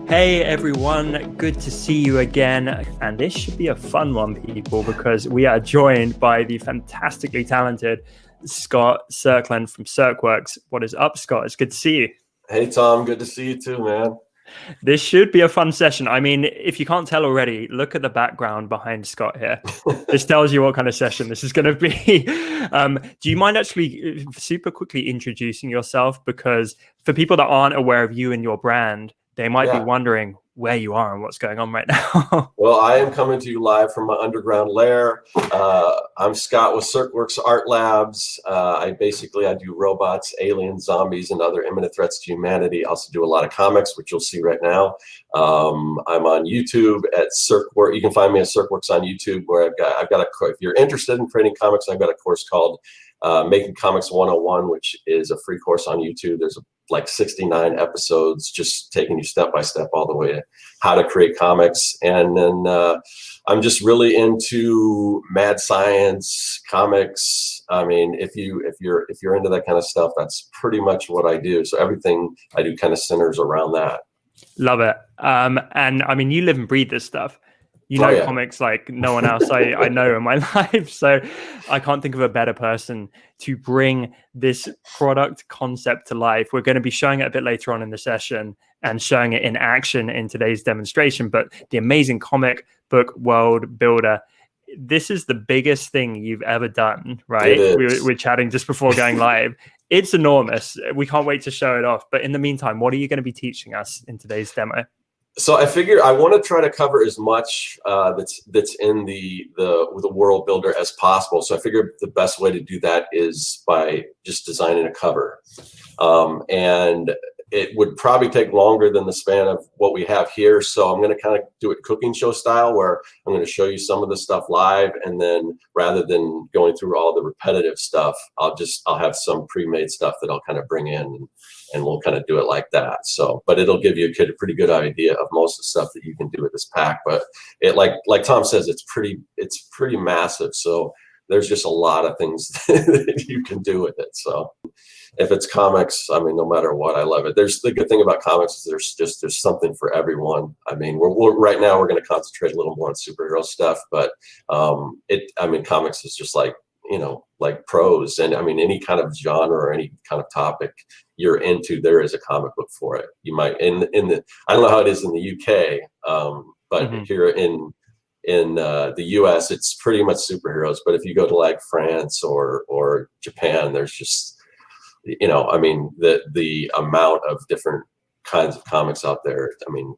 Hey everyone, good to see you again. And this should be a fun one, people, because we are joined by the fantastically talented Scott Serkland from Serkworks. What is up, Scott? It's good to see you. Hey Tom, good to see you too, man. This should be a fun session. I mean, if you can't tell already, look at the background behind Scott here. This tells you what kind of session this is going to be. Do you mind actually super quickly introducing yourself? Because for people that aren't aware of you and your brand, they might be wondering where you are and what's going on right now. Well, I am coming to you live from my underground lair. I'm Scott with Serkworks Art Labs. I do robots, aliens, zombies, and other imminent threats to humanity. I also do a lot of comics, which you'll see right now. I'm on YouTube at Serkworks. You can find me at Serkworks on YouTube, where I've got a. If you're interested in creating comics, I've got a course called Making Comics 101, which is a free course on YouTube. There's like 69 episodes, just taking you step by step all the way to how to create comics. And then I'm just really into mad science, comics. I mean, if you're into that kind of stuff, that's pretty much what I do. So everything I do kind of centers around that. Love it. And I mean, you live and breathe this stuff. You know, comics like no one else I know in my life. So I can't think of a better person to bring this product concept to life. We're going to be showing it a bit later on in the session and showing it in action in today's demonstration. But the amazing comic book world builder, this is the biggest thing you've ever done, right? We're chatting just before going live. It's enormous. We can't wait to show it off. But in the meantime, what are you going to be teaching us in today's demo? So I figure I want to try to cover as much that's in the world builder as possible. So I figured the best way to do that is by just designing a cover, and it would probably take longer than the span of what we have here. So I'm going to kind of do it cooking show style, where I'm going to show you some of the stuff live, and then rather than going through all the repetitive stuff, I'll have some pre-made stuff that I'll kind of bring in, and we'll kind of do it like that. So, but it'll give you a pretty good idea of most of the stuff that you can do with this pack. But it, like Tom says, it's pretty massive. So there's just a lot of things that you can do with it. So if it's comics, I mean, no matter what, I love it. There's the good thing about comics is there's something for everyone. I mean, right now we're going to concentrate a little more on superhero stuff, but comics is just like, like prose, and I mean, any kind of genre or any kind of topic you're into, there is a comic book for it. You might I don't know how it is in the UK, but here in the US, it's pretty much superheroes. But if you go to like France or Japan, there's just, I mean, the amount of different kinds of comics out there. I mean,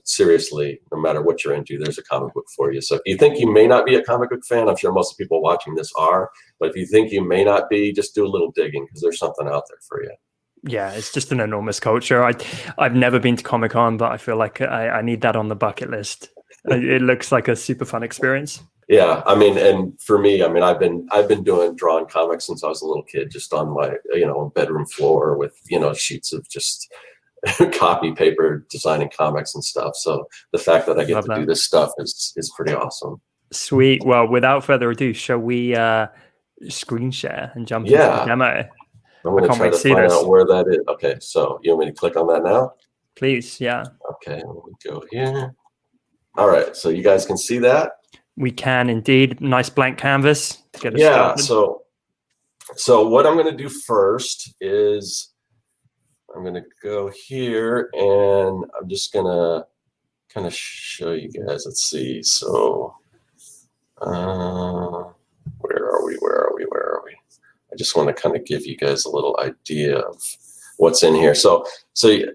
seriously, no matter what you're into, there's a comic book for you. So if you think you may not be a comic book fan, I'm sure most people watching this are, but if you think you may not be, just do a little digging, because there's something out there for you. Yeah, it's just an enormous culture. I've never been to Comic-Con, but I feel like I need that on the bucket list. It looks like a super fun experience. Yeah, I mean, and for me, I mean, I've been drawing comics since I was a little kid, just on my bedroom floor with sheets of just copy paper, designing comics and stuff. So the fact that I get to do this stuff is pretty awesome. Sweet. Well, without further ado, shall we screen share and jump into the demo? I'm going to try to find out where that is. Okay, so you want me to click on that now? Please, yeah. Okay, let me go here. All right, so you guys can see that? We can indeed. Nice blank canvas to get us started. So what I'm going to do first is I'm going to go here, and I'm just going to kind of show you guys. Let's see. So where are we? I just want to kind of give you guys a little idea of what's in here. So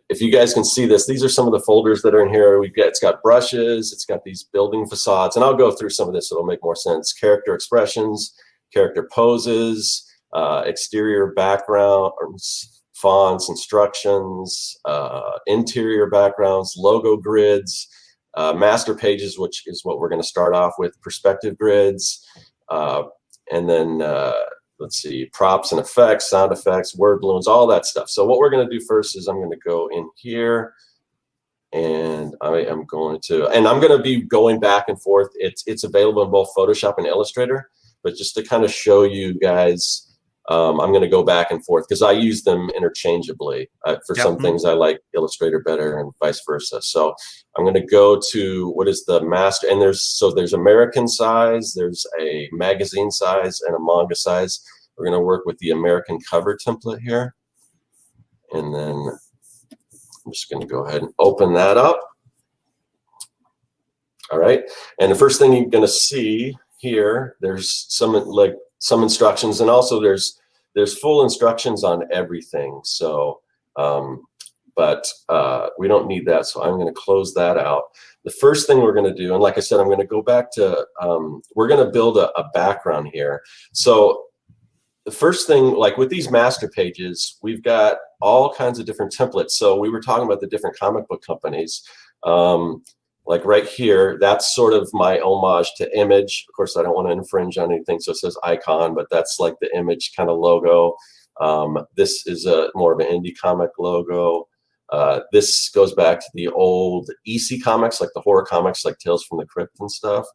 if you guys can see this, these are some of the folders that are in here. It's got brushes, it's got these building facades, and I'll go through some of this so it'll make more sense. Character expressions, character poses, exterior backgrounds, fonts, instructions, interior backgrounds, logo grids, master pages, which is what we're going to start off with, perspective grids, and then let's see, props and effects, sound effects, word balloons, all that stuff. So what we're going to do first is I'm going to go in here, and I'm going to be going back and forth. It's available in both Photoshop and Illustrator, but just to kind of show you guys I'm going to go back and forth because I use them interchangeably. For some things, I like Illustrator better and vice versa. So I'm going to go to what is the master, and there's American size, there's a magazine size, and a manga size. We're going to work with the American cover template here. And then I'm just going to go ahead and open that up. All right. And the first thing you're going to see here, there's some instructions, and also there's full instructions on everything. So, but we don't need that. So I'm going to close that out. The first thing we're going to do, and like I said, I'm going to go back to, we're going to build a background here. So the first thing, like with these master pages, we've got all kinds of different templates. So we were talking about the different comic book companies. Like right here, that's sort of my homage to Image. Of course, I don't want to infringe on anything, so it says Icon, but that's like the Image kind of logo. This is more of an indie comic logo. This goes back to the old EC comics, like the horror comics, like Tales from the Crypt and stuff.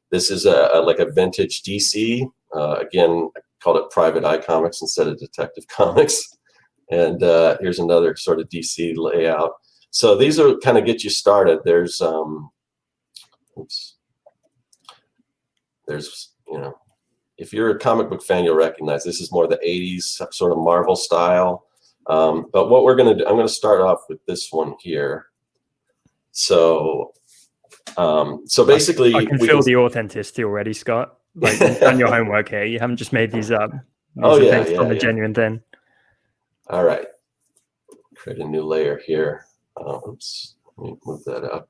This is like a vintage DC. Again, I called it Private Eye Comics instead of Detective Comics. And here's another sort of DC layout. So these are kind of get you started. There's, if you're a comic book fan, you'll recognize this is more the 80s sort of Marvel style. But what we're going to do, I'm going to start off with this one here. So, basically, I can feel the authenticity already, Scott. Like you've done your homework here. You haven't just made these up. These are based on the genuine thing. All right. Create a new layer here. Oops, let me move that up.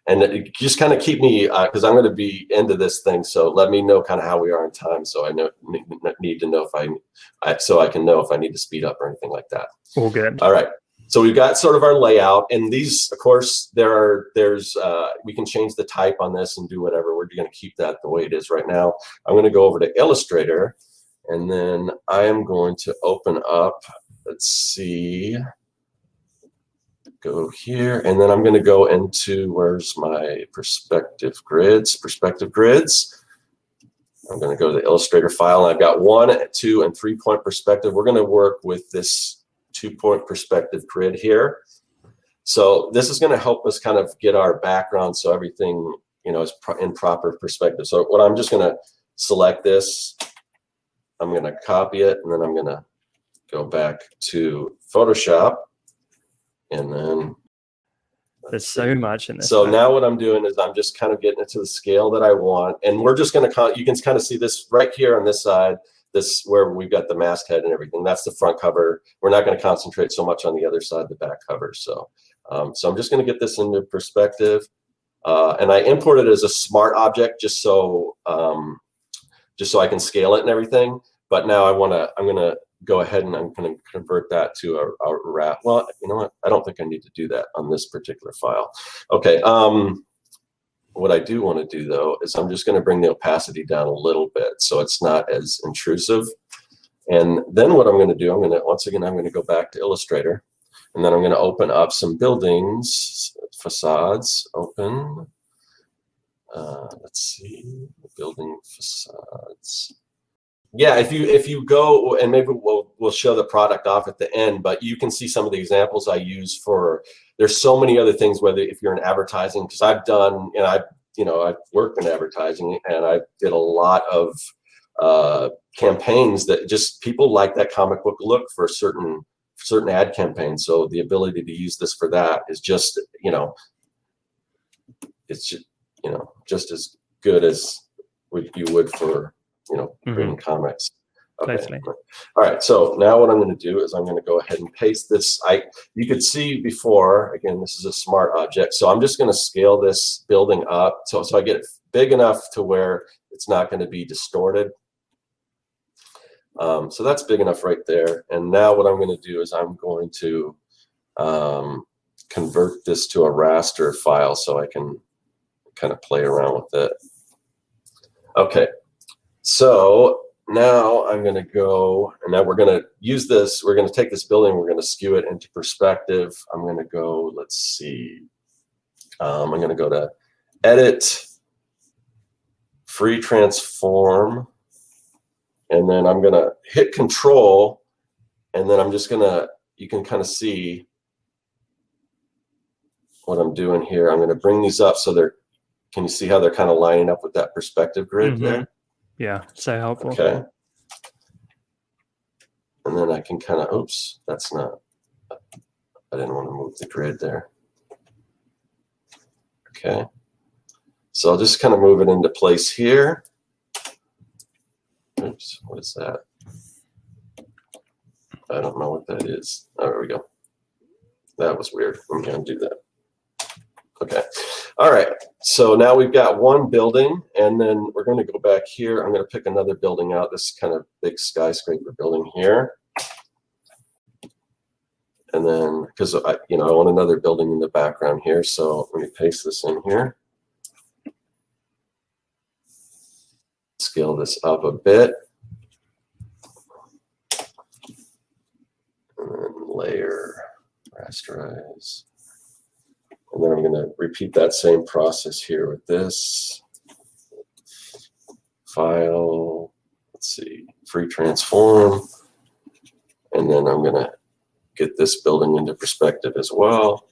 And it just kind of keep me, because I'm going to be into this thing, so let me know kind of how we are in time, so I need to know if so I can know if I need to speed up or anything like that. All good. All right. So we've got sort of our layout, and these, of course, we can change the type on this and do whatever. We're going to keep that the way it is right now. I'm going to go over to Illustrator, and then I am going to open up, let's see, go here, and then I'm going to go into, where's my perspective grids? I'm going to go to the Illustrator file, and I've got 1, 2, and 3-point perspective. We're going to work with this 2-point perspective grid here. So this is going to help us kind of get our background so everything, is in proper perspective. So what I'm just going to select this, I'm going to copy it, and then I'm going to go back to Photoshop, and then there's so much in this. So now what I'm doing is I'm just kind of getting it to the scale that I want, and we're just going to, you can kind of see this right here on this side, this where we've got the masthead and everything. That's the front cover. We're not going to concentrate so much on the other side, the back cover. So, so I'm just going to get this into perspective, and I import it as a smart object just so I can scale it and everything. But now I'm going to go ahead and I'm going to convert that to a wrap. Well, you know what? I don't think I need to do that on this particular file. Okay. What I do want to do though is I'm just going to bring the opacity down a little bit so it's not as intrusive. And then what I'm going to do, once again, I'm going to go back to Illustrator, and then I'm going to open up some buildings, facades, open. Let's see, building facades. Yeah, if you go, and maybe we'll show the product off at the end, but you can see some of the examples I use for. There's so many other things. Whether if you're in advertising, because I've done, and I've worked in advertising, and I did a lot of campaigns that just people like that comic book look for certain ad campaigns. So the ability to use this for that is just it's just just as good as you would for reading comics. Okay. Totally. All right. So now what I'm going to do is I'm going to go ahead and paste this. You could see before, again, this is a smart object. So I'm just going to scale this building up so I get it big enough to where it's not going to be distorted. So that's big enough right there. And now what I'm going to do is I'm going to convert this to a raster file so I can kind of play around with it. Okay. So now I'm going to go, and now we're going to use this. We're going to take this building, we're going to skew it into perspective. I'm going to go, let's see. I'm going to go to Edit, Free Transform, And then I'm gonna hit Control, and then I'm just gonna, you can kind of see what I'm doing here. I'm gonna bring these up so they're, can you see how they're kind of lining up with that perspective grid there? Yeah, so helpful. Okay. And then I can kind of, oops, that's not, I didn't want to move the grid there. Okay. So I'll just kind of move it into place here. Oops, what is that? I don't know what that is. Oh, there we go. That was weird. I'm going to do that. Okay. All right. So now we've got one building, and then we're going to go back here. I'm going to pick another building out, this kind of big skyscraper building here. And then, because I want another building in the background here, so let me paste this in here. Scale this up a bit. And then layer, rasterize. And then I'm going to repeat that same process here with this. File, let's see, free transform. And then I'm going to get this building into perspective as well.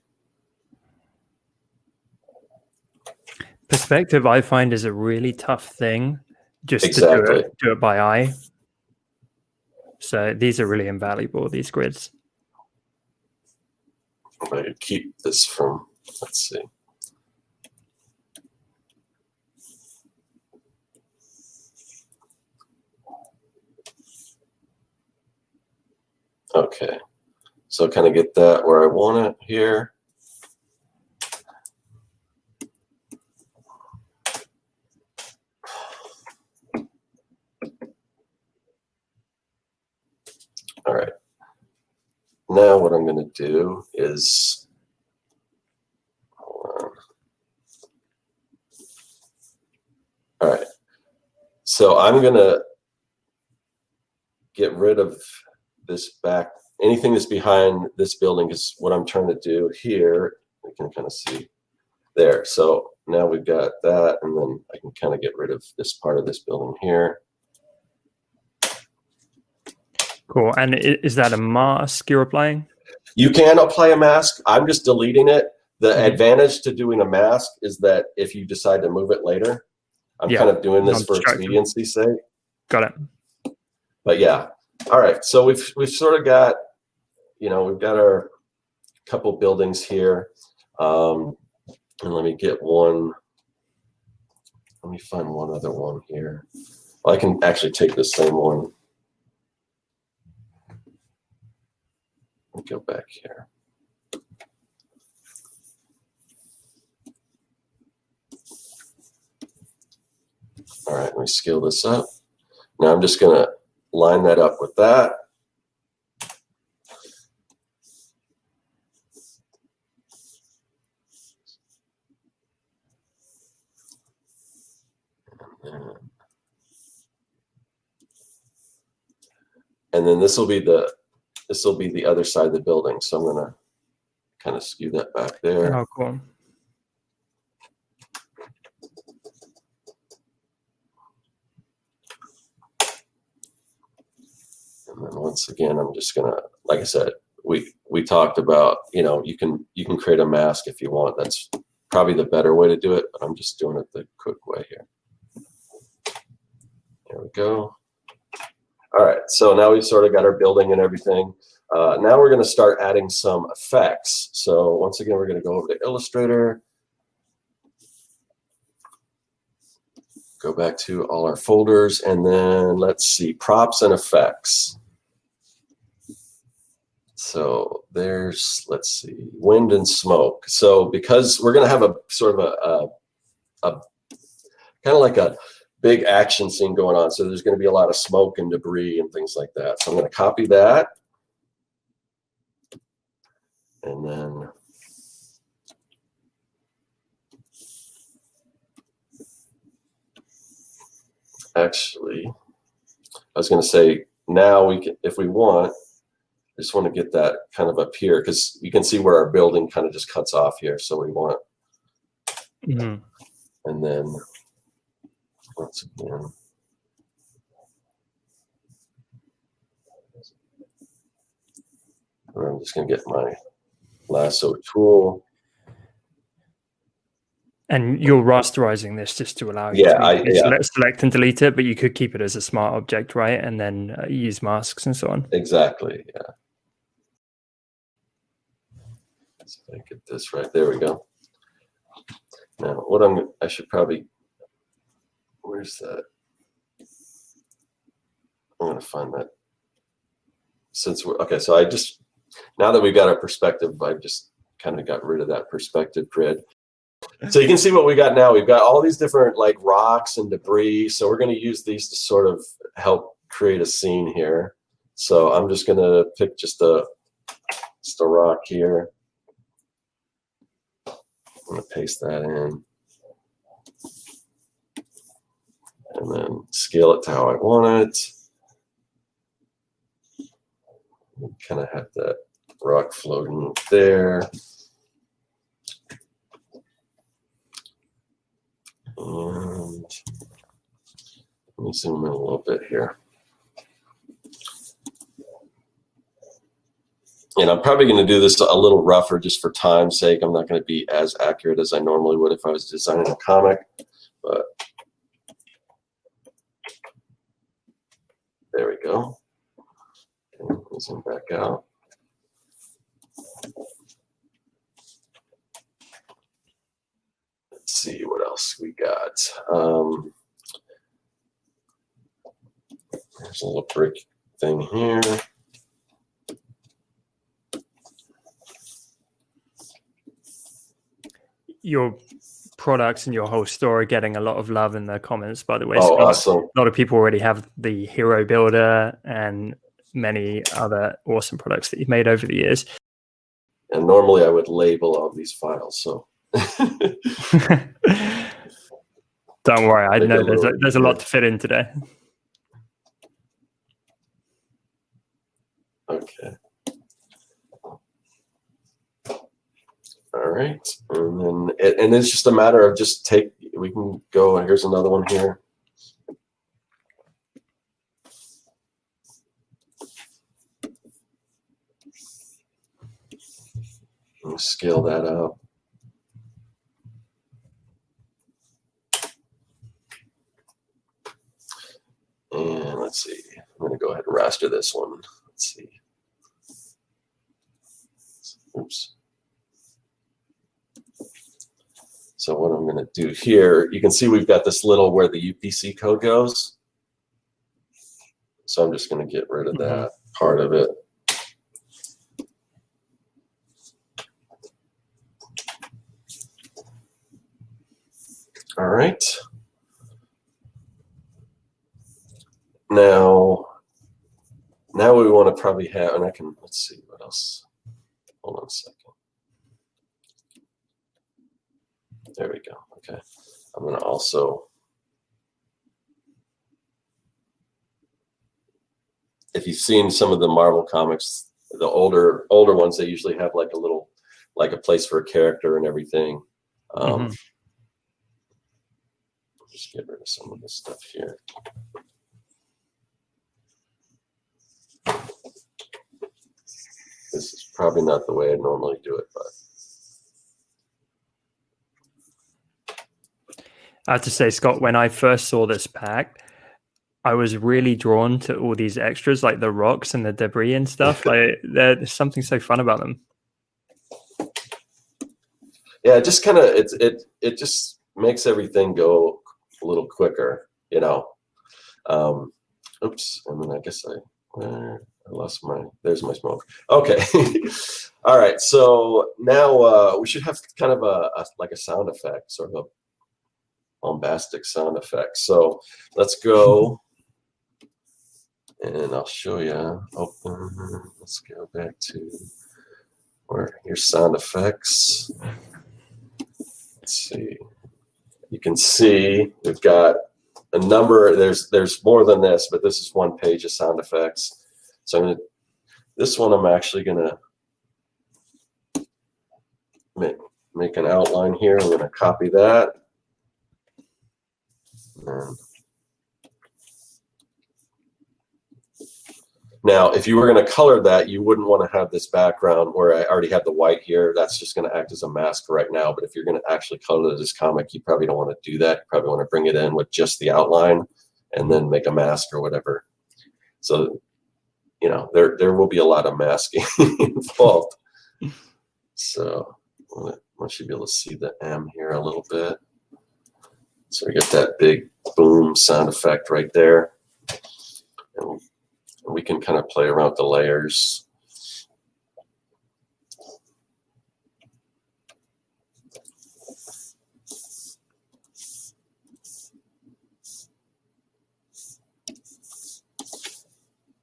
Perspective, I find, is a really tough thing just Exactly. to do it by eye. So these are really invaluable, these grids. I'm going to keep this from, let's see. Okay, so kind of get that where I want it here. All right. Now what I'm going to do is, hold on. All right. So I'm going to get rid of this back, anything that's behind this building is what I'm trying to do here. We can kind of see there. So now we've got that, and then I can kind of get rid of this part of this building here. Cool. And is that a mask you're applying? You can apply a mask. I'm just deleting it. The advantage to doing a mask is that if you decide to move it later, I'm kind of doing this for expediency's sake. Got it. But yeah. All right. So we've sort of got, we've got our couple buildings here. And let me get one. Let me find one other one here. Well, I can actually take the same one. Let me go back here. All right, let me scale this up. Now I'm just going to line that up with that. And then this will be the other side of the building. So I'm going to kind of skew that back there. Oh, cool. And then once again, I'm just gonna, like I said, we talked about, you can create a mask if you want. That's probably the better way to do it, but I'm just doing it the quick way here. There we go. All right, so now we've sort of got our building and everything. Now we're gonna start adding some effects. So once again, we're gonna go over to Illustrator. Go back to all our folders, and then let's see, props and effects. So there's, let's see, wind and smoke. So because we're going to have a sort of a kind of like a big action scene going on, so there's going to be a lot of smoke and debris and things like that. So I'm going to copy that, and then actually, I was going to say, now we can, if we want, I just want to get that kind of up here because you can see where our building kind of just cuts off here. So we want, and then once again, just going to get my lasso tool. And you're rasterizing this just to allow you to select and delete it, but you could keep it as a smart object, right? And then use masks and so on. Exactly, yeah. Let's get this right. There we go. Now, what I should probably, where's that? I'm going to find that. Since we're, okay, so now that we've got our perspective, I just kind of got rid of that perspective grid. So you can see what we got now. We've got all these different like rocks and debris. So we're going to use these to sort of help create a scene here. So I'm just going to pick just a rock here. I'm going to paste that in. And then scale it to how I want it. Kind of have that rock floating there. And let me zoom in a little bit here. And I'm probably going to do this a little rougher just for time's sake. I'm not going to be as accurate as I normally would if I was designing a comic, but there we go. Okay, zoom back out. Let's see what else we got. There's a little brick thing here. Your products and your whole store are getting a lot of love in the comments, by the way. Oh, Scott. awesome. A lot of people already have the Hero Builder and many other awesome products that you've made over the years. And normally I would label all these files, so. Don't worry, I know there's a lot to fit in today. Okay. All right, and then it's just a matter of we can go, and here's another one here. And scale that up. And let's see, I'm going to go ahead and raster this one. Let's see. Oops. So what I'm going to do here, you can see we've got this little where the UPC code goes. So I'm just going to get rid of that part of it. All right. Now we want to probably have, and let's see what else. Hold on a second. There we go. Okay. I'm going to also, if you've seen some of the Marvel comics, the older ones, they usually have like a place for a character and everything. Just get rid of some of this stuff here. This is probably not the way I normally do it, but. I have to say, Scott, when I first saw this pack, I was really drawn to all these extras, like the rocks and the debris and stuff. Like there's something so fun about them. Yeah, it just kind of it just makes everything go a little quicker, you know. Oops, and then I guess I lost there's my smoke. Okay. All right, so now we should have kind of like a sound effect, sort of a bombastic sound effect. So let's go, and I'll show you. Open. Let's go back to your sound effects. Let's see. You can see we've got a number. There's more than this, but this is one page of sound effects. So this one I'm actually gonna make an outline here. I'm gonna copy that. Now, if you were going to color that, you wouldn't want to have this background where I already have the white here. That's just going to act as a mask right now. But if you're going to actually color this comic, you probably don't want to do that. You probably want to bring it in with just the outline and then make a mask or whatever. So, you know, there will be a lot of masking involved. So I want you to be able to see the M here a little bit. So we get that big boom sound effect right there. And we can kind of play around with the layers.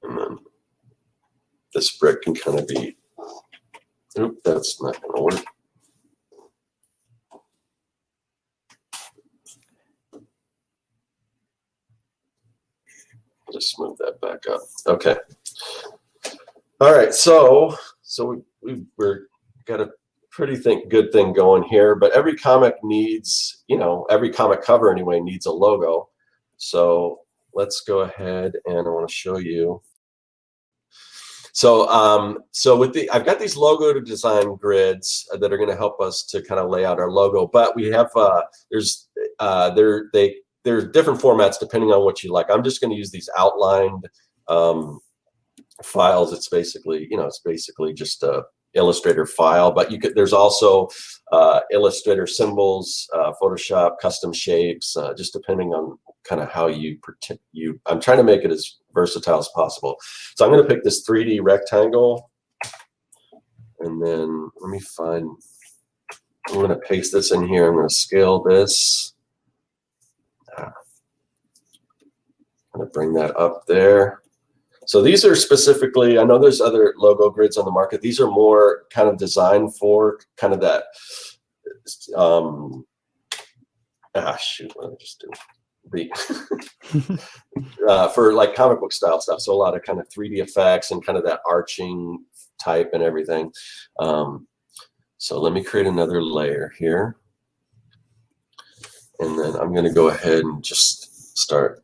And then this brick can kind of be, oop, that's not going to work. Just move that back up. Okay. All right. So we're got a pretty good thing going here, but every comic needs, you know, every comic cover anyway needs a logo. So let's go ahead and I want to show you. So so with I've got these logo to design grids that are going to help us to kind of lay out our logo, but we have there's different formats depending on what you like. I'm just going to use these outlined files. It's basically, you know, it's basically just a Illustrator file, but you could, there's also Illustrator symbols, Photoshop, custom shapes, just depending on kind of how I'm trying to make it as versatile as possible. So I'm going to pick this 3D rectangle, and then let me find, I'm going to paste this in here. I'm going to scale this. I'm going to bring that up there. So these are specifically, I know there's other logo grids on the market. These are more kind of designed for kind of that, shoot, what did I just do? For like comic book style stuff. So a lot of kind of 3D effects and kind of that arching type and everything. So let me create another layer here. And then I'm going to go ahead and just start.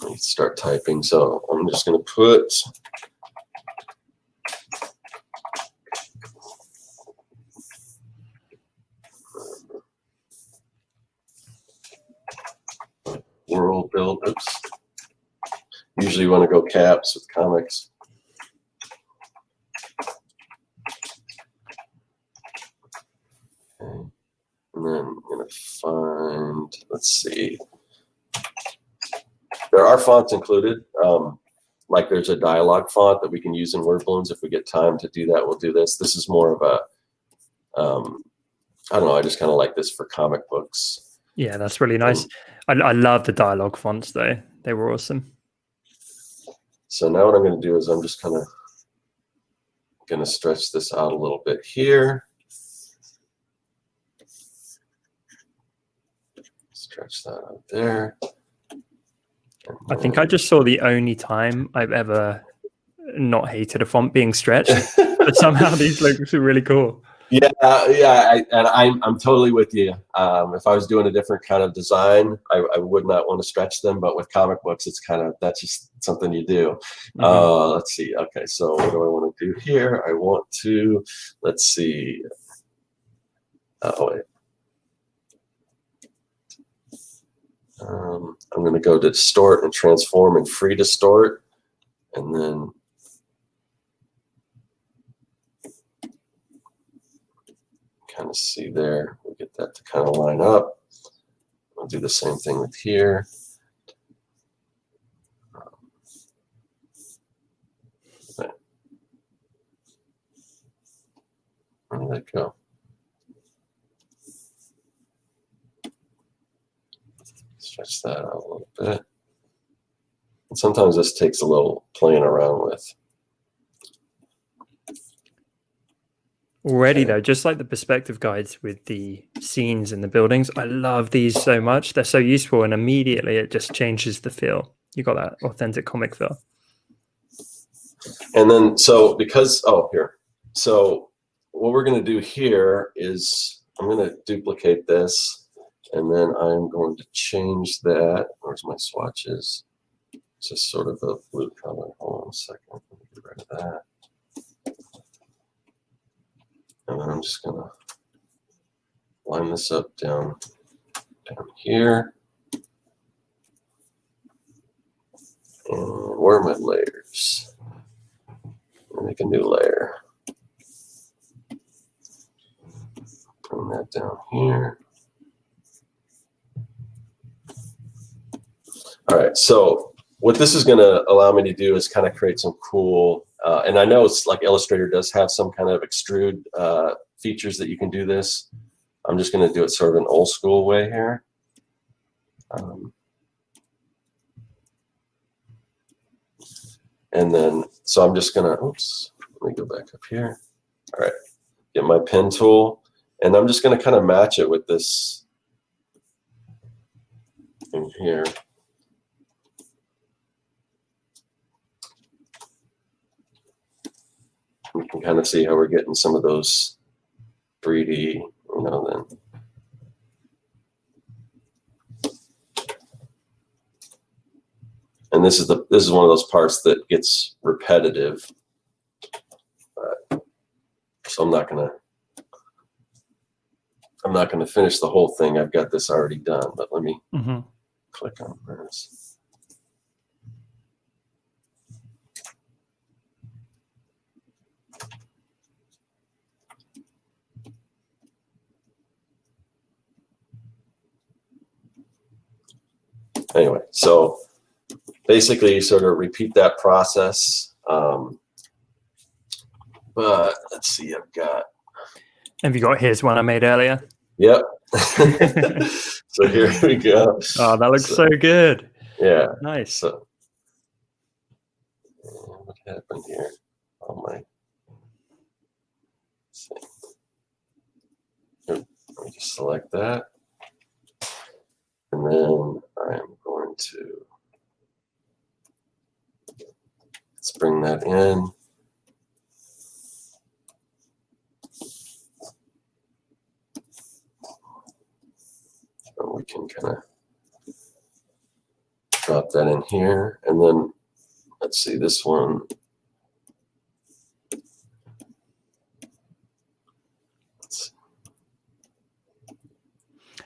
Let me start typing. So I'm just going to put world build. Oops. Usually you want to go caps with comics. Okay. And then I'm going to find, let's see. There are fonts included. Like there's a dialogue font that we can use in word balloons. If we get time to do that, we'll do this. This is more of a, I don't know, I just kind of like this for comic books. Yeah, that's really nice. I love the dialogue fonts though. They were awesome. So now what I'm going to do is I'm just kind of going to stretch this out a little bit here. Stretch that out there. I think I just saw the only time I've ever not hated a font being stretched, but somehow these look really cool. Yeah, I'm totally with you. If I was doing a different kind of design, I would not want to stretch them. But with comic books, it's kind of, that's just something you do. Mm-hmm. Let's see. Okay, so what do I want to do here? I want to, let's see. Oh wait. I'm going to go to distort and transform and free distort, and then kind of see there. We'll get that to kind of line up. I'll do the same thing with here. Where did that go? Stretch that out a little bit. And sometimes this takes a little playing around with. Already though, just like the perspective guides with the scenes and the buildings, I love these so much. They're so useful, and immediately it just changes the feel. You got that authentic comic feel. And then, so because, oh, here. So what we're going to do here is I'm going to duplicate this, and then I'm going to change that. Where's my swatches? It's just sort of a blue color. Hold on a second. Let me get rid of that. And then I'm just going to line this up down here. And where are my layers? Make a new layer. Bring that down here. All right, so what this is going to allow me to do is kind of create some cool, and I know it's like Illustrator does have some kind of extrude features that you can do this. I'm just going to do it sort of an old school way here. And then, so I'm just going to, oops, let me go back up here. All right, get my pen tool, and I'm just going to kind of match it with this in here. We can kind of see how we're getting some of those 3D, you know, then. And this is one of those parts that gets repetitive. So I'm not gonna finish the whole thing. I've got this already done, but let me click on this. Anyway, so basically you sort of repeat that process. But let's see, Have you got here's one I made earlier? Yep. So here we go. Oh, that looks so good. Yeah. Nice. So what happened here? Oh my. Let me just select that. And then I'm going to, let's bring that in. So we can kind of drop that in here. And then let's see this one.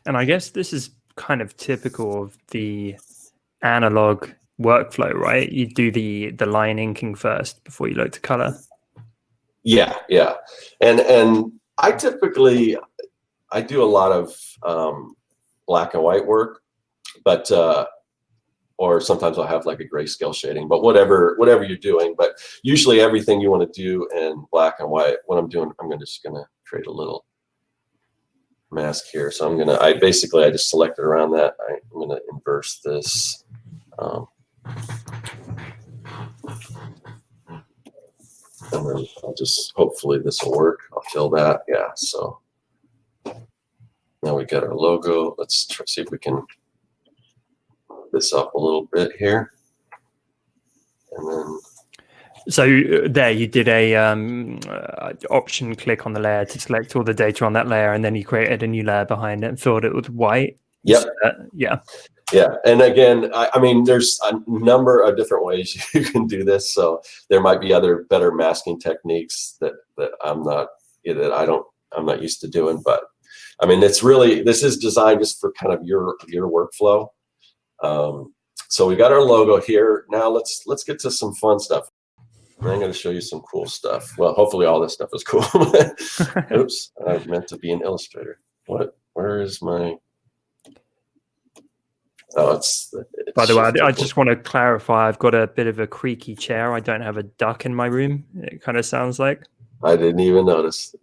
And I guess this is kind of typical of the analog workflow, right? You do the line inking first before you look to color. Yeah, yeah. And I typically, I do a lot of black and white work, but or sometimes I'll have like a grayscale shading, but whatever you're doing. But usually everything you want to do in black and white, what I'm doing, I'm just gonna create a little mask here. So I just selected around that. I'm gonna inverse this. And then I'll just, hopefully this will work. I'll fill that, yeah. So now we got our logo. Let's try, see if we can put this up a little bit here. And then. So there you did a option click on the layer to select all the data on that layer, and then you created a new layer behind it and filled it with white. Yep. Yeah. Yeah, and again, I mean, there's a number of different ways you can do this. So there might be other better masking techniques that I'm not used to doing. But I mean, this is designed just for kind of your workflow. So we got our logo here. Now let's get to some fun stuff. I'm going to show you some cool stuff. Well, hopefully all this stuff is cool. Oops, I meant to be an illustrator. Where is my? Oh, it's by the way, I just want to clarify, I've got a bit of a creaky chair. I don't have a duck in my room. It kind of sounds like. I didn't even notice.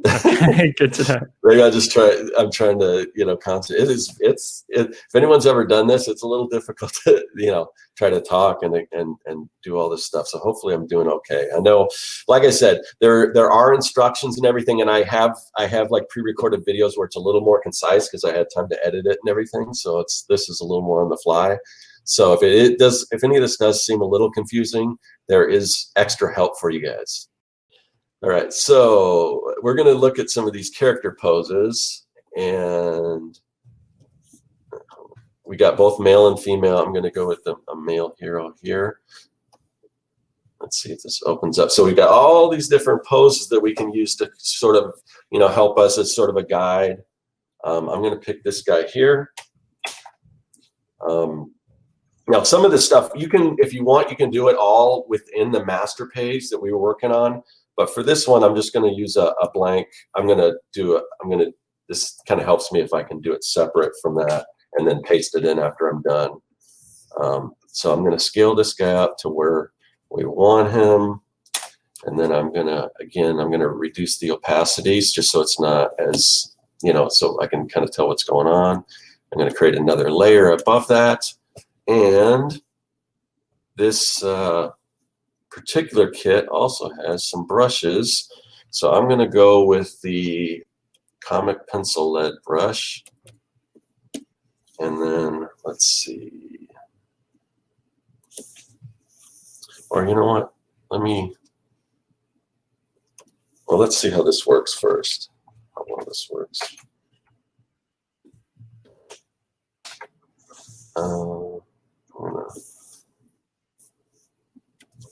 Good to know. Maybe I'm trying to, concentrate. If anyone's ever done this, it's a little difficult to, try to talk and do all this stuff. So hopefully I'm doing okay. I know, like I said, there are instructions and everything, and I have like pre-recorded videos where it's a little more concise because I had time to edit it and everything. So this is a little more on the fly. So if any of this does seem a little confusing, there is extra help for you guys. All right, so we're going to look at some of these character poses, And we got both male and female. I'm going to go with a male hero here. Let's see if this opens up. So we got all these different poses that we can use to sort of, help us as sort of a guide. I'm going to pick this guy here. Now, some of this stuff you can, if you want, you can do it all within the master page that we were working on. But for this one, I'm just going to use a blank. This kind of helps me if I can do it separate from that and then paste it in after I'm done. So I'm going to scale this guy up to where we want him. And then I'm going to reduce the opacities just so it's not as, so I can kind of tell what's going on. I'm going to create another layer above that. And this particular kit also has some brushes. So I'm going to go with the comic pencil lead brush. And then let's see. Or you know what? Let's see how this works first. How well this works.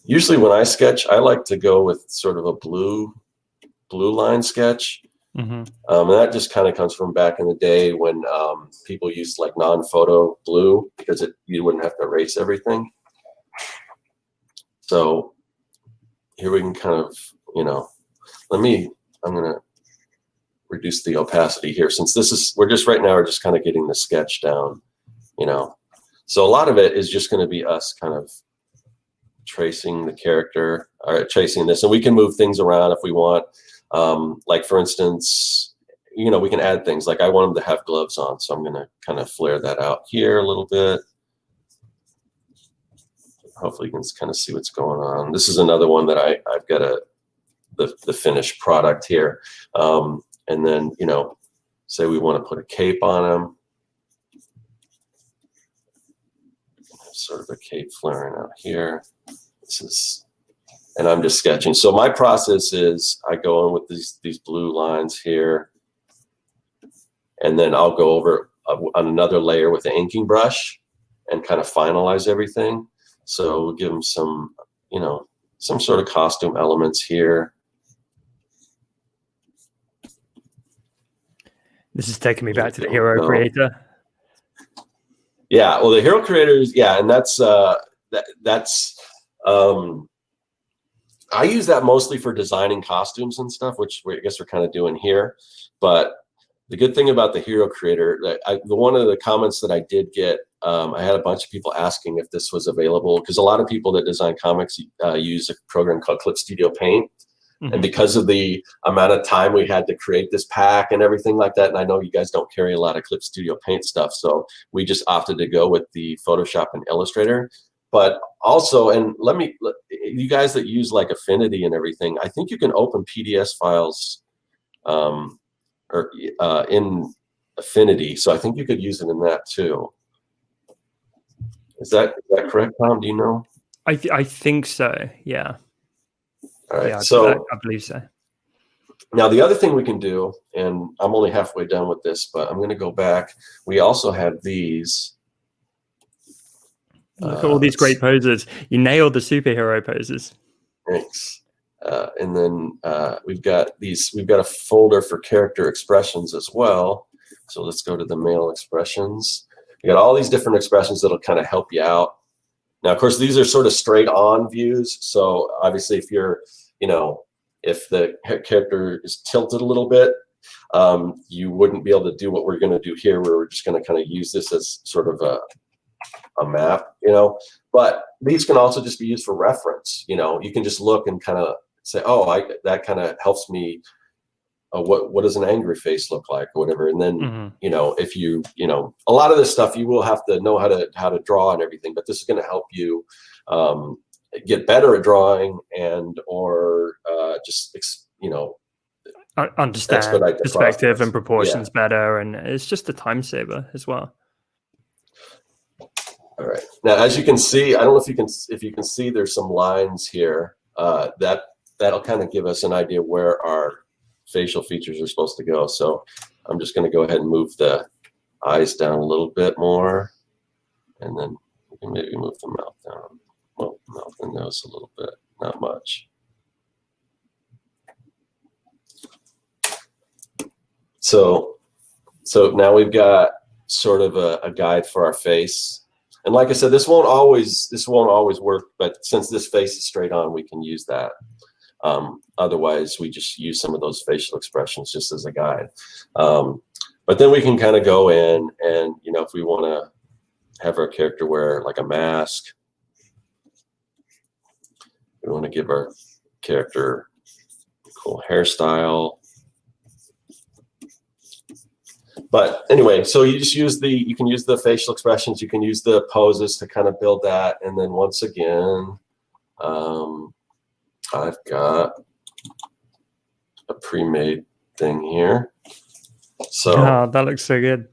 Usually when I sketch, I like to go with sort of a blue line sketch. And that just kind of comes from back in the day when people used like non-photo blue because you wouldn't have to erase everything. So here we can kind of, I'm going to reduce the opacity here since we're just kind of getting the sketch down, So a lot of it is just going to be us kind of tracing the character or tracing this, and we can move things around if we want. Like for instance, we can add things like I want him to have gloves on. So I'm going to kind of flare that out here a little bit. Hopefully you can kind of see what's going on. This is another one that I've got the finished product here. And then, say we want to put a cape on him. Sort of a cape flaring out here. And I'm just sketching. So my process is I go in with these blue lines here, and then I'll go over on another layer with the inking brush and kind of finalize everything. So we'll give them some, some sort of costume elements here. This is taking me back to the hero creator. Yeah, well, the hero creators, yeah, and that's I use that mostly for designing costumes and stuff, which I guess we're kind of doing here. But the good thing about the hero creator, one of the comments that I did get, I had a bunch of people asking if this was available because a lot of people that design comics use a program called Clip Studio Paint. And because of the amount of time we had to create this pack and everything like that, and I know you guys don't carry a lot of Clip Studio Paint stuff, so we just opted to go with the Photoshop and Illustrator. But also, and you guys that use like Affinity and everything, I think you can open PDS files in Affinity, so I think you could use it in that too. Is that correct, Tom? Do you know? I think so. Yeah. All right. Yeah, so I believe so. Now the other thing we can do, and I'm only halfway done with this, but I'm going to go back. We also have these. Look at all these great poses. You nailed the superhero poses. Thanks. And then we've got a folder for character expressions as well. So let's go to the male expressions. You got all these different expressions that'll kind of help you out. Now, of course, these are sort of straight on views. So obviously if if the character is tilted a little bit, you wouldn't be able to do what we're going to do here, where we're just going to kind of use this as sort of a map, but these can also just be used for reference. You can just look and kind of say, oh, that kind of helps me. What does an angry face look like or whatever. And then, if a lot of this stuff, you will have to know how to draw and everything, but this is going to help you get better at drawing or understand perspective and proportions better. And it's just a time saver as well. All right. Now, as you can see, I don't know if you can see, there's some lines here that'll kind of give us an idea where our facial features are supposed to go. So I'm just going to go ahead and move the eyes down a little bit more, and then we can maybe move the mouth down. Well, mouth and nose a little bit, not much. So now we've got sort of a guide for our face. And like I said, this won't always work, but since this face is straight on, we can use that. Otherwise, we just use some of those facial expressions just as a guide. But then we can kind of go in and, you know, if we want to have our character wear like a mask, we want to give our character a cool hairstyle. But anyway, so you just use you can use the facial expressions, you can use the poses to kind of build that. And then once again, I've got a pre-made thing here. So oh, that looks so good.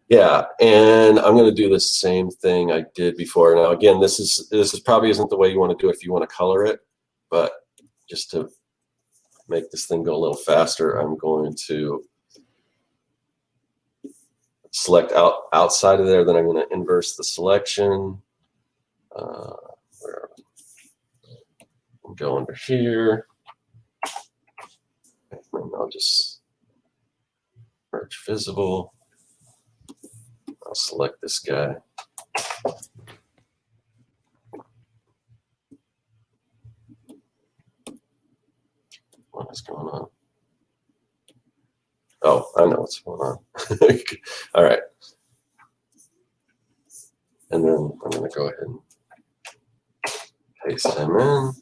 Yeah, and I'm going to do the same thing I did before. Now, again, this is probably isn't the way you want to do it if you want to color it, but just to make this thing go a little faster, I'm going to select outside of there. Then I'm going to inverse the selection. Go under here, and I'll just merge visible. I'll select this guy. What is going on? Oh, I know what's going on. All right. And then I'm going to go ahead and paste him in.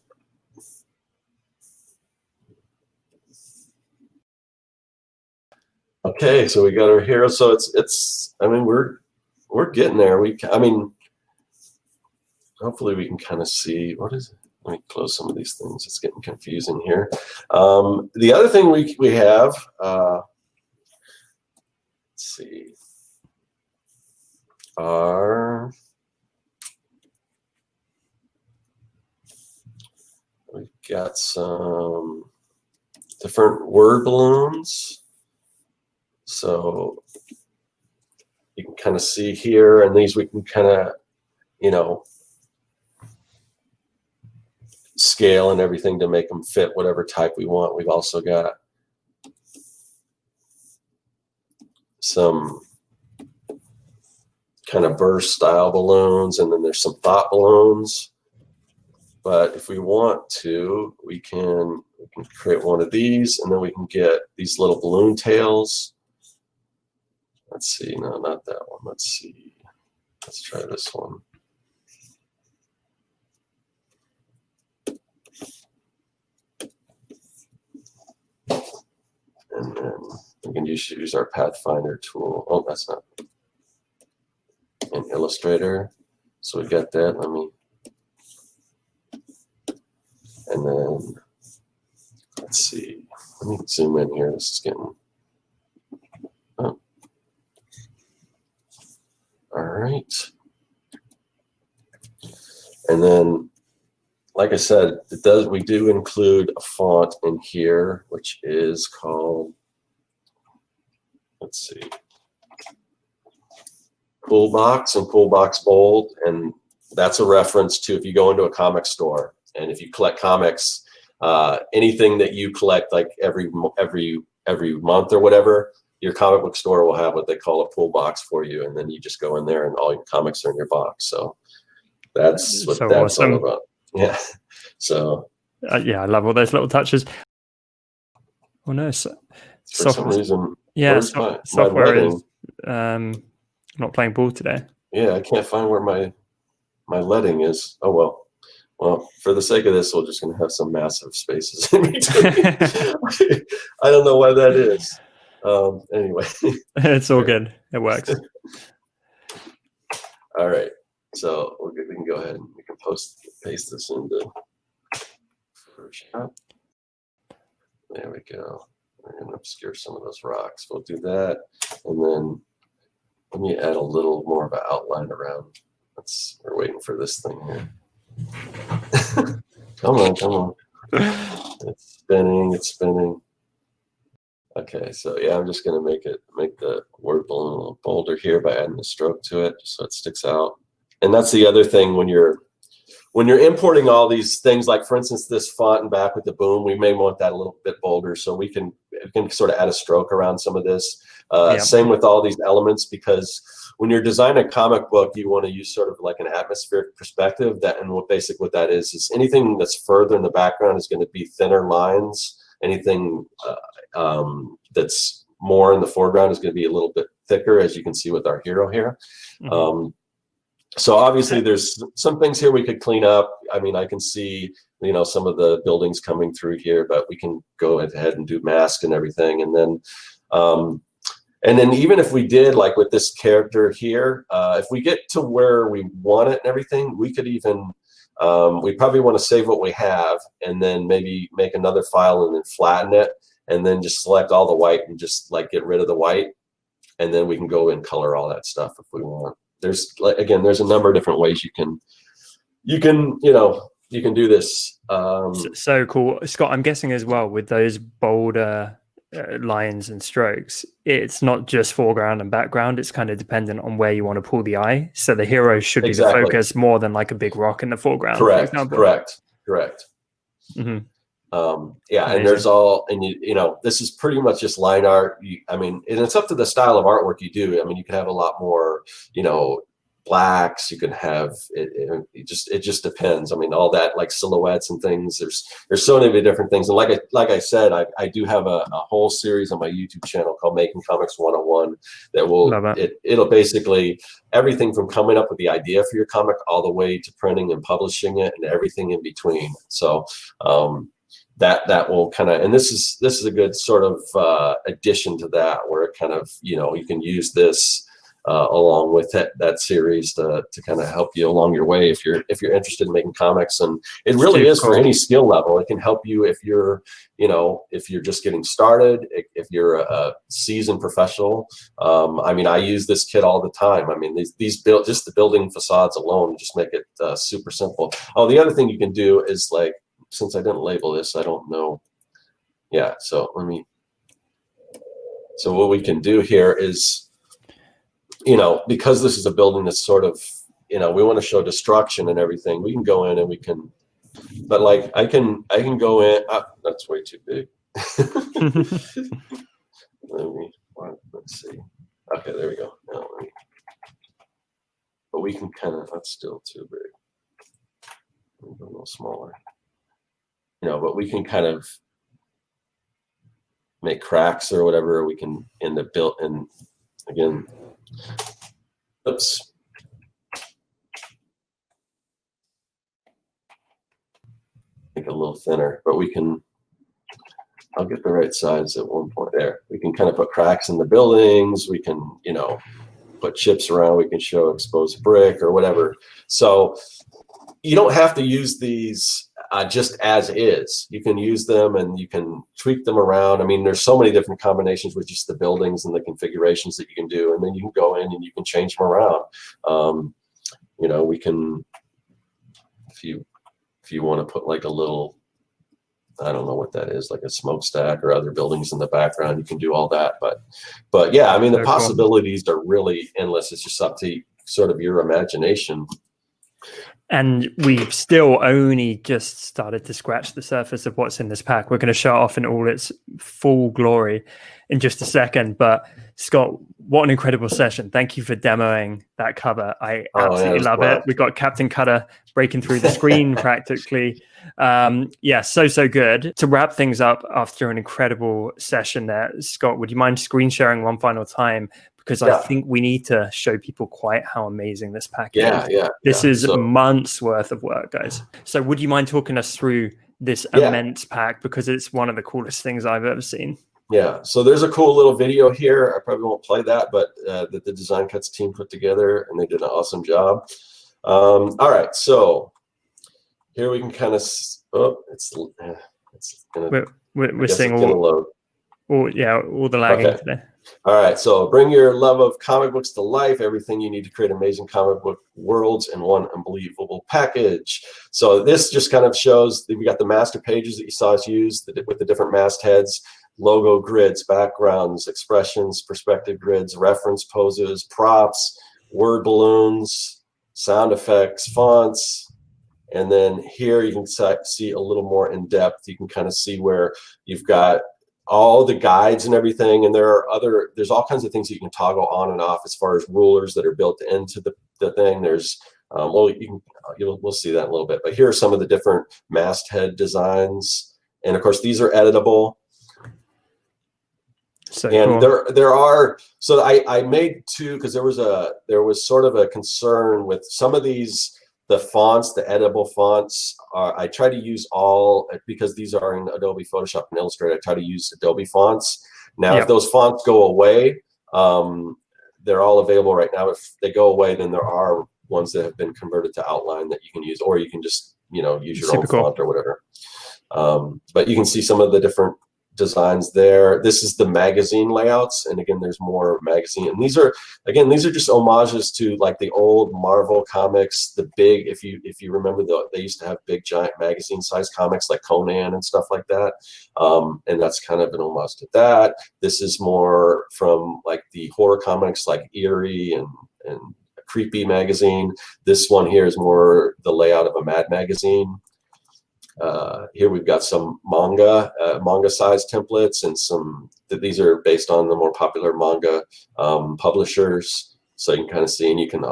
Okay, so we got our hero. So it's I mean, we're getting there. I mean, hopefully we can kind of see what is it. Let me close some of these things. It's getting confusing here. The other thing we have, let's see, we've got some different word balloons. So you can kind of see here, and these we can kind of, you know, scale and everything to make them fit whatever type we want. We've also got some kind of burst style balloons, and then there's some thought balloons. But if we want to, we can create one of these, and then we can get these little balloon tails. Let's see, no, not that one. Let's see. Let's try this one. And then we can use our Pathfinder tool. Oh, that's not an Illustrator. So we got that. Let me. And then let's see. Let me zoom in here. This is getting. Oh. All right. And then, like I said, we do include a font in here, which is called, let's see, Cool Box and Cool Box Bold. And that's a reference to if you go into a comic store and if you collect comics, anything that you collect like every month or whatever, your comic book store will have what they call a pull box for you, and then you just go in there and all your comics are in your box. So that's what that's awesome. All about. Yeah. So. Yeah, I love all those little touches. Oh no, for some reason. Yeah, software is not playing ball today. Yeah, I can't find where my leading is. Oh well. Well, for the sake of this, we're just going to have some massive spaces in between. I don't know why that is. Anyway. It's all good. It works. All right. So we can go ahead and we can paste this into Photoshop. There we go. We're going to obscure some of those rocks. We'll do that. And then let me add a little more of an outline around. We're waiting for this thing here. Come on. It's spinning. Okay, so yeah, I'm just gonna make the word balloon a little bolder here by adding a stroke to it, just so it sticks out. And that's the other thing when you're importing all these things, like for instance, this font and back with the boom, we may want that a little bit bolder, so we can sort of add a stroke around some of this. Same with all these elements, because when you're designing a comic book, you want to use sort of like an atmospheric perspective. And what that is anything that's further in the background is going to be thinner lines. Anything that's more in the foreground is going to be a little bit thicker, as you can see with our hero here. Mm-hmm. So obviously there's some things here we could clean up. I mean, I can see, some of the buildings coming through here, but we can go ahead and do mask and everything. And then even if we did, like with this character here, if we get to where we want it and everything, we could even, we probably want to save what we have and then maybe make another file and then flatten it and then just select all the white and just like get rid of the white. And then we can go and color all that stuff if we want. There's a number of different ways you can do this. So cool, Scott. I'm guessing as well with those bolder lines and strokes, it's not just foreground and background. It's kind of dependent on where you want to pull the eye. So the hero should be the focus more than like a big rock in the foreground. Correct. Mm-hmm. Yeah, amazing. And there's this is pretty much just line art. And it's up to the style of artwork you do. I mean, you can have a lot more, blacks. You can have it just depends. I mean, all that like silhouettes and things. There's so many different things. And like I said, I do have a whole series on my YouTube channel called Making Comics 101 that will it'll basically everything from coming up with the idea for your comic all the way to printing and publishing it and everything in between. So that will kind of, and this is a good sort of addition to that, where it kind of, you can use this along with that series to kind of help you along your way if you're interested in making comics. And it really is for any skill level. It can help you if you're just getting started, if you're a seasoned professional. I use this kit all the time. I mean, these just the building facades alone just make it super simple. Oh, the other thing you can do is, like, since I didn't label this, I don't know. Yeah, so what we can do here is, because this is a building that's sort of, we want to show destruction and everything, we can go in and we can, but like I can go in, that's way too big. Let's see. Okay, there we go. Now, but we can kind of, that's still too big. A little smaller. But we can kind of make cracks or whatever. We can end up and again, oops. Make it a little thinner, but we can, I'll get the right size at one point there. We can kind of put cracks in the buildings. We can, put chips around. We can show exposed brick or whatever. So you don't have to use these just as is. You can use them and you can tweak them around. I mean, there's so many different combinations with just the buildings and the configurations that you can do, and then you can go in and you can change them around. We can, if you want to put like a little, I don't know what that is, like a smokestack or other buildings in the background, you can do all that. But yeah, I mean, the possibilities are really endless. It's just up to sort of your imagination. And we've still only just started to scratch the surface of what's in this pack. We're going to show it off in all its full glory in just a second. But Scott, what an incredible session. Thank you for demoing that cover. I absolutely love it. We've got Captain Cutter breaking through the screen practically. So good. To wrap things up after an incredible session there, Scott, would you mind screen sharing one final time? Because I think we need to show people quite how amazing this pack is. This is months worth of work, guys. So would you mind talking us through this immense pack? Because it's one of the coolest things I've ever seen. Yeah, so there's a cool little video here. I probably won't play that, but that the Design Cuts team put together, and they did an awesome job. All right, so here we can kind of, it's gonna, we're seeing all the lagging today. All right, so bring your love of comic books to life. Everything you need to create amazing comic book worlds in one unbelievable package. So this just kind of shows that we got the master pages that you saw us use with the different mastheads. logo grids, backgrounds, expressions, perspective grids, reference poses, props, word balloons, sound effects, fonts. And then here you can see a little more in depth. You can kind of see where you've got all the guides and everything, and there's all kinds of things that you can toggle on and off as far as rulers that are built into the thing. There's we'll see that in a little bit, but here are some of the different masthead designs, and of course these are editable. So and cool. there are, so I made two because there was sort of a concern with some of these. The fonts, the editable fonts, I try to use all, because these are in Adobe Photoshop and Illustrator, I try to use Adobe fonts. Now, if those fonts go away, they're all available right now. If they go away, then there are ones that have been converted to outline that you can use, or you can just, use your own font or whatever. But you can see some of the different designs there. This is the magazine layouts, and again, there's more magazine, and these are just homages to like the old Marvel comics, the big, if you remember, they used to have big giant magazine sized comics like Conan and stuff like that, and that's kind of an homage to that. This is more from like the horror comics like Eerie and Creepy magazine. This one here is more the layout of a Mad magazine. Here we've got some manga size templates, and these are based on the more popular manga publishers. So you can kind of see, and you can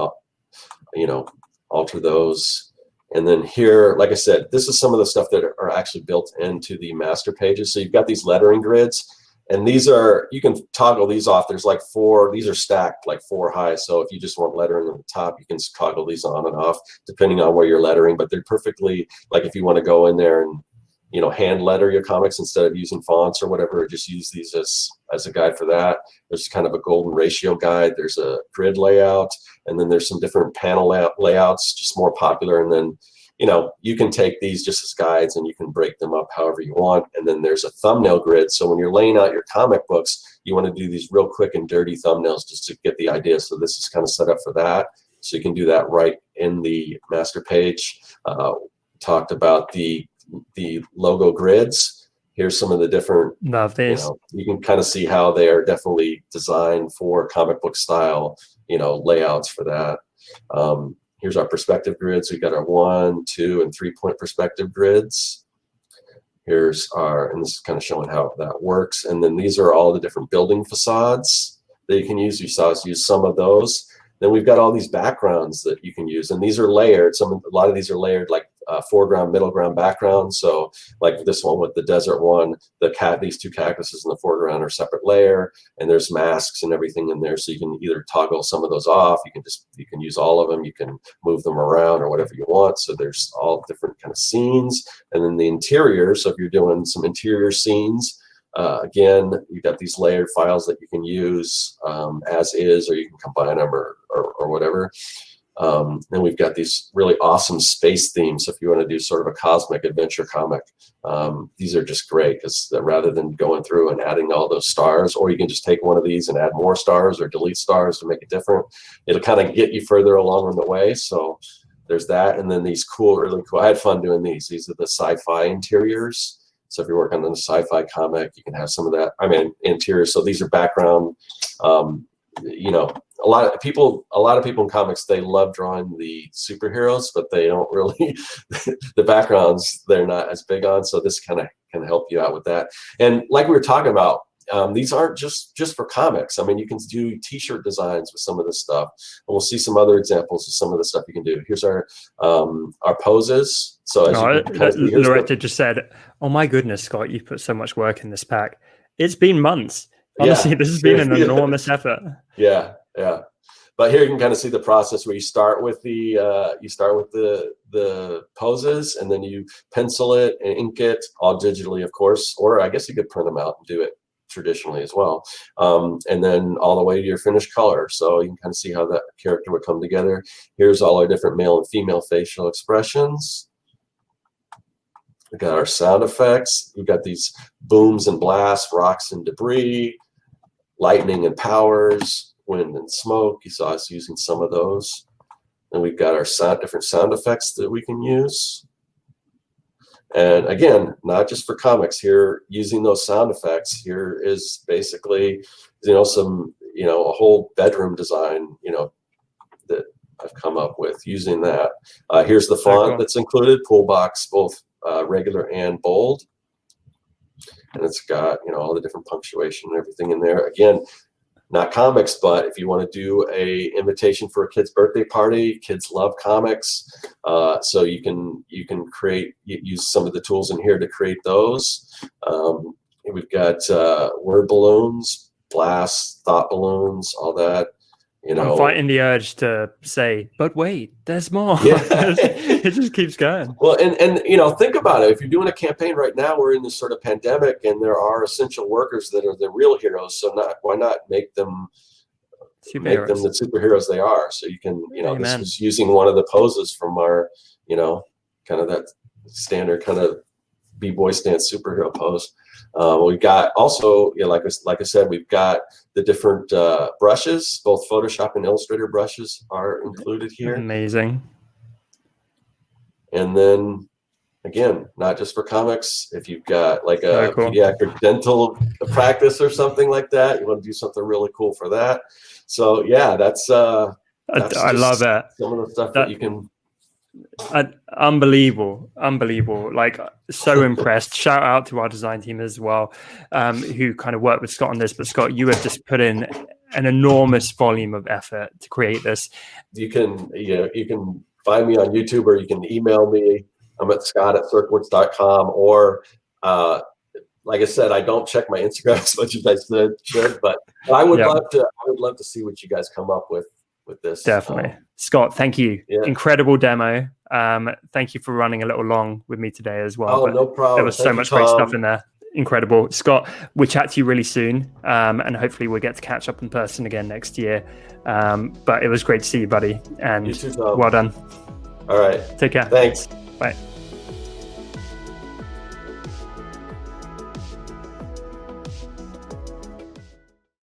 alter those. And then here, like I said, this is some of the stuff that are actually built into the master pages. So you've got these lettering grids, and these are, you can toggle these off. There's like 4, these are stacked like 4 high. So if you just want lettering on the top, you can toggle these on and off depending on where you're lettering, but they're perfectly, like if you want to go in there and, hand letter your comics instead of using fonts or whatever, just use these as a guide for that. There's kind of a golden ratio guide. There's a grid layout, and then there's some different panel layouts, just more popular. And then, you can take these just as guides and you can break them up however you want. And then there's a thumbnail grid. So when you're laying out your comic books, you want to do these real quick and dirty thumbnails just to get the idea. So this is kind of set up for that. So you can do that right in the master page. Talked about the logo grids. Here's some of the different, love these. You can kind of see how they are definitely designed for comic book style, layouts for that. Here's our perspective grids. We've got our 1, 2, and 3-point perspective grids. Here's and this is kind of showing how that works. And then these are all the different building facades that you can use. You saw us use some of those. Then we've got all these backgrounds that you can use, and these are layered. A lot of these are layered, like foreground, middle ground, background. So like this one with the desert one, these 2 cactuses in the foreground are separate layer, and there's masks and everything in there. So you can either toggle some of those off. You can use all of them. You can move them around or whatever you want. So there's all different kind of scenes, and then the interior. So if you're doing some interior scenes, again, you've got these layered files that you can use as is, or you can combine them or whatever. Then we've got these really awesome space themes. So if you want to do sort of a cosmic adventure comic, these are just great, because rather than going through and adding all those stars, or you can just take one of these and add more stars or delete stars to make it different. It'll kind of get you further along on the way. So there's that. And then these really cool, I had fun doing these. These are the sci-fi interiors. So if you're working on a sci-fi comic, you can have some of that. Interior. So these are background. A lot of people in comics, they love drawing the superheroes, but they don't really. The backgrounds they're not as big on. So this kind of can help you out with that. And like we were talking about, these aren't just for comics. You can do T-shirt designs with some of this stuff, and we'll see some other examples of some of the stuff you can do. Here's our poses. So as Loretta just said, "Oh my goodness, Scott, you put so much work in this pack. It's been months. Honestly, this has been an enormous effort." Yeah. But here you can kind of see the process where you start with the poses, and then you pencil it and ink it all digitally, of course, or I guess you could print them out and do it traditionally as well, and then all the way to your finished color. So you can kind of see how that character would come together. Here's all our different male and female facial expressions. We got our sound effects. We've got these booms and blasts, rocks and debris, lightning and powers, wind and smoke. You saw us using some of those. And we've got our different sound effects that we can use. And again, not just for comics. Here, using those sound effects, here is basically, some, a whole bedroom design, that I've come up with using that. Here's the font that's included, Pool Box, both regular and bold. And it's got, all the different punctuation and everything in there. Again, not comics, but if you want to do a invitation for a kid's birthday party, kids love comics. So you can use some of the tools in here to create those. We've got word balloons, blasts, thought balloons, all that. I'm fighting the urge to say, but wait, there's more. Yeah. It just keeps going. Well, and think about it. If you're doing a campaign right now, we're in this sort of pandemic, and there are essential workers that are the real heroes. So why not make them the superheroes they are? So you can, this is using one of the poses from our, kind of that standard kind of B-boy stance superhero pose. We've got also, like I said, we've got the different brushes, both Photoshop and Illustrator brushes are included here. Amazing. And then, again, not just for comics. If you've got like a pediatric dental practice or something like that, you want to do something really cool for that. So yeah, that's I love that. Some of the stuff that you can. Unbelievable. Like, so impressed. Shout out to our design team as well, who kind of worked with Scott on this. But Scott, you have just put in an enormous volume of effort to create this. You can find me on YouTube, or you can email me. I'm at scott@serkworks.com, or like I said, I don't check my Instagram as much as I should, but I would love to see what you guys come up with this. Definitely. Scott, thank you. Yeah. Incredible demo. Thank you for running a little long with me today as well. Oh, no problem. There was so much great stuff in there. Incredible. Scott, we'll chat to you really soon, and hopefully we'll get to catch up in person again next year. But it was great to see you, buddy. And you too, Tom. Well done. All right. Take care. Thanks. Bye.